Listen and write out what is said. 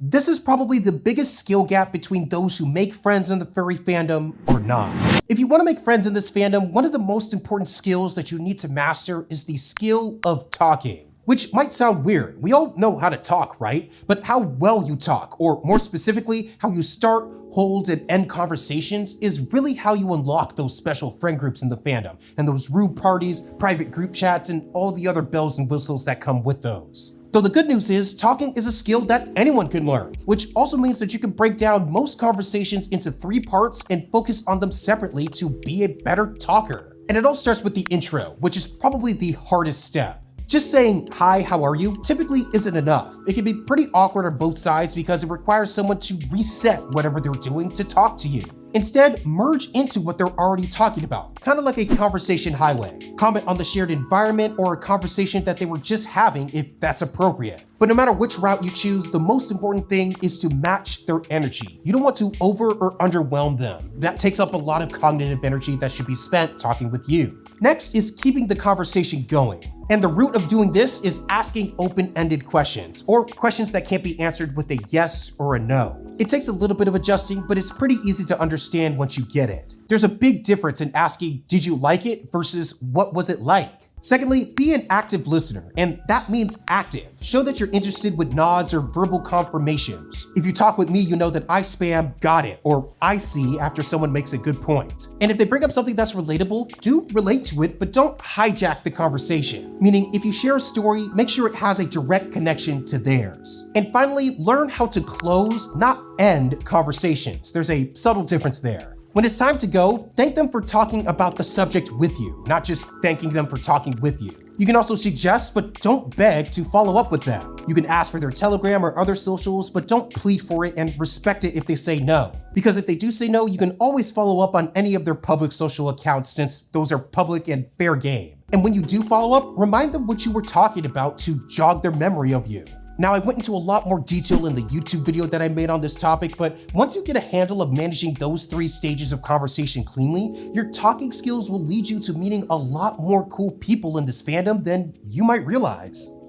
This is probably the biggest skill gap between those who make friends in the furry fandom or not. If you want to make friends in this fandom, one of the most important skills that you need to master is the skill of talking. Which might sound weird. We all know how to talk, right? But how well you talk, or more specifically, how you start, hold, and end conversations is really how you unlock those special friend groups in the fandom, and those rude parties, private group chats, and all the other bells and whistles that come with those. Though the good news is, talking is a skill that anyone can learn, which also means that you can break down most conversations into 3 parts and focus on them separately to be a better talker. And it all starts with the intro, which is probably the hardest step. Just saying, "Hi, how are you?" typically isn't enough. It can be pretty awkward on both sides because it requires someone to reset whatever they're doing to talk to you. Instead, merge into what they're already talking about, kind of like a conversation highway. Comment on the shared environment or a conversation that they were just having if that's appropriate. But no matter which route you choose, the most important thing is to match their energy. You don't want to over or underwhelm them. That takes up a lot of cognitive energy that should be spent talking with you. Next is keeping the conversation going. And the root of doing this is asking open-ended questions, or questions that can't be answered with a yes or a no. It takes a little bit of adjusting, but it's pretty easy to understand once you get it. There's a big difference in asking, "Did you like it?" versus "What was it like?" Secondly, be an active listener, and that means active. Show that you're interested with nods or verbal confirmations. If you talk with me, you know that I spam "got it" or "I see" after someone makes a good point. And if they bring up something that's relatable, do relate to it, but don't hijack the conversation. Meaning, if you share a story, make sure it has a direct connection to theirs. And finally, learn how to close, not end, conversations. There's a subtle difference there. When it's time to go, thank them for talking about the subject with you, not just thanking them for talking with you. You can also suggest, but don't beg to follow up with them. You can ask for their Telegram or other socials, but don't plead for it and respect it if they say no. Because if they do say no, you can always follow up on any of their public social accounts since those are public and fair game. And when you do follow up, remind them what you were talking about to jog their memory of you. Now, I went into a lot more detail in the YouTube video that I made on this topic, but once you get a handle of managing those 3 stages of conversation cleanly, your talking skills will lead you to meeting a lot more cool people in this fandom than you might realize.